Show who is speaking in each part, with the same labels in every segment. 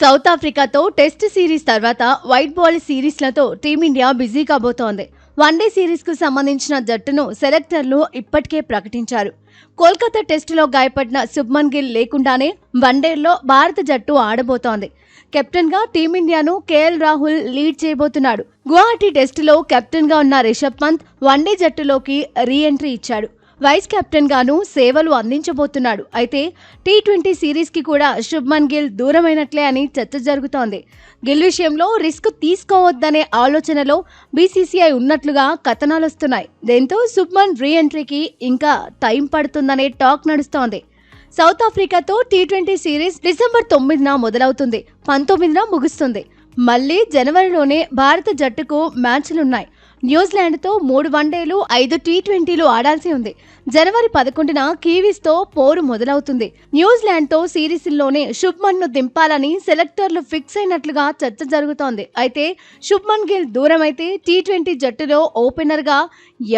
Speaker 1: South ఆఫ్రికాతో test series తర్వాత white ball సిరీస్లతో team India busy కాబోతోంది. One day సిరీస్కు సంబంధించిన జట్టును సెలెక్టర్లు ఇప్పటికే ప్రకటించారు. కోల్కతా టెస్టులో గాయపడిన శుభ్మన్ గిల్ లేకుండానే వన్డేల్లో భారత జట్టు ఆడబోతోంది. కెప్టెన్గా టీమిండియాను కేఎల్ రాహుల్ లీడ్ చేయబోతున్నాడు. గువాహటి టెస్టులో కెప్టెన్గా ఉన్న రిషబ్ పంత్ వన్డే జట్టులోకి రీ ఎంట్రీ ఇచ్చాడు. వైస్ కెప్టెన్ గాను సేవలు అందించబోతున్నాడు. అయితే టీ20 సిరీస్ కి కూడా శుభ్మన్ గిల్ దూరమైనట్లే అని చర్చ జరుగుతోంది. గిల్ విషయంలో రిస్క్ తీసుకోవద్దనే ఆలోచనలో బీసీసీఐ ఉన్నట్లుగా కథనాలొస్తున్నాయి. దీంతో శుభ్మన్ రీ ఎంట్రీకి ఇంకా టైం పడుతుందనే టాక్ నడుస్తోంది. సౌత్ ఆఫ్రికాతో టీ20 సిరీస్ డిసెంబర్ 9న మొదలవుతుంది, 19న ముగుస్తుంది. మళ్లీ జనవరిలోనే భారత జట్టుకు మ్యాచ్లున్నాయి. న్యూజిలాండ్తో 3 వన్డేలు 5 టీ20లు ఆడాల్సి ఉంది. జనవరి 11న కివీస్తో పోరు మొదలవుతుంది. న్యూజిలాండ్తో సిరీస్లోనే శుభ్మన్ను దింపాలని సెలెక్టర్లు ఫిక్స్ అయినట్లుగా చర్చ జరుగుతోంది. అయితే శుభ్మన్ గిల్ దూరమైతే టీ20 జట్టులో ఓపెనర్గా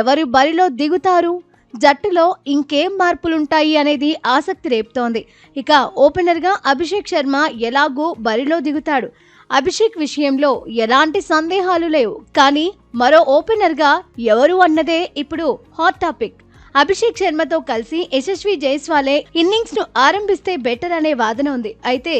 Speaker 1: ఎవరు బరిలో దిగుతారు, జట్టులో ఇంకేం మార్పులుంటాయి అనేది ఆసక్తి రేపుతోంది. ఇక ఓపెనర్గా అభిషేక్ శర్మ ఎలాగూ బరిలో దిగుతాడు. అభిషేక్ విషయంలో ఎలాంటి సందేహాలు లేవు. కానీ మరో ఓపెనర్గా ఎవరు అన్నదే ఇప్పుడు హాట్ టాపిక్. అభిషేక్ శర్మతో కలిసి యశస్వి జైస్వాలే ఇన్నింగ్స్ ను ఆరంభిస్తే బెటర్ అనే వాదన ఉంది. అయితే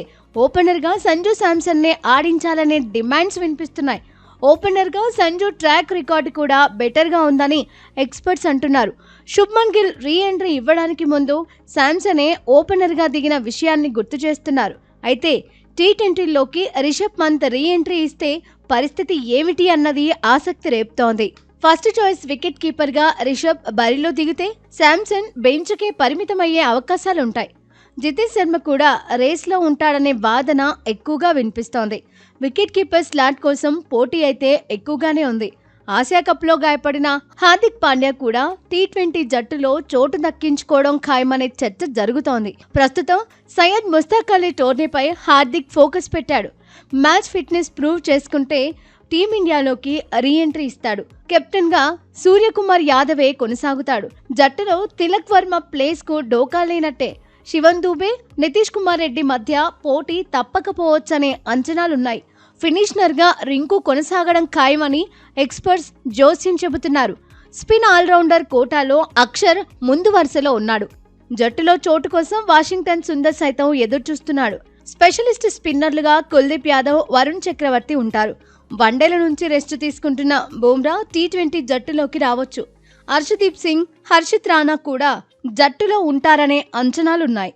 Speaker 1: ఓపెనర్గా సంజు శాంసన్ నే ఆడించాలనే డిమాండ్స్ వినిపిస్తున్నాయి. ఓపెనర్గా సంజు ట్రాక్ రికార్డు కూడా బెటర్గా ఉందని ఎక్స్పర్ట్స్ అంటున్నారు. శుభ్మన్ గిల్ రీ ఎంట్రీ ఇవ్వడానికి ముందు శాంసనే ఓపెనర్గా దిగిన విషయాన్ని గుర్తు చేస్తున్నారు. అయితే టీ20లోకి రిషబ్ పంత్ రీ ఎంట్రీ ఇస్తే పరిస్థితి ఏమిటి అన్నది ఆసక్తి రేపుతోంది. ఫస్ట్ చాయిస్ వికెట్ కీపర్గా రిషబ్ బరిలో దిగితే శాంసన్ బెంచ్కే పరిమితమయ్యే అవకాశాలుంటాయి. జితేష్ శర్మ కూడా రేస్లో ఉంటాడనే వాదన ఎక్కువగా వినిపిస్తోంది. వికెట్ కీపర్ స్లాట్ కోసం పోటీ అయితే ఎక్కువగానే ఉంది. ఆసియా కప్లో గాయపడిన హార్దిక్ పాండ్యా కూడా టీ20 జట్టులో చోటు దక్కించుకోవడం ఖాయమనే చర్చ జరుగుతోంది. ప్రస్తుతం సయ్యద్ ముస్తాక్ అలీ టోర్నీపై హార్దిక్ ఫోకస్ పెట్టాడు. మ్యాచ్ ఫిట్నెస్ ప్రూవ్ చేసుకుంటే టీమిండియాలోకి రీ ఎంట్రీ ఇస్తాడు. కెప్టెన్గా సూర్యకుమార్ యాదవే కొనసాగుతాడు. జట్టులో తిలక్ వర్మ ప్లేస్కు డోకా లేనట్టే. శివన్ దూబే, నితీష్ కుమార్ రెడ్డి మధ్య పోటీ తప్పకపోవచ్చనే అంచనాలున్నాయి. ఫినిషనర్గా రింకు కొనసాగడం ఖాయమని ఎక్స్పర్ట్స్ జోస్యం చెబుతున్నారు. స్పిన్ ఆల్రౌండర్ కోటాలో అక్షర్ ముందు వరుసలో ఉన్నాడు. జట్టులో చోటు కోసం వాషింగ్టన్ సుందర్ సైతం ఎదురుచూస్తున్నాడు. స్పెషలిస్ట్ స్పిన్నర్లుగా కుల్దీప్ యాదవ్, వరుణ్ చక్రవర్తి ఉంటారు. వన్డేల నుంచి రెస్ట్ తీసుకుంటున్న బుమ్రా టీ20 జట్టులోకి రావచ్చు. హర్షదీప్ సింగ్, హర్షిత్ రాణా కూడా జట్టులో ఉంటారనే అంచనాలున్నాయి.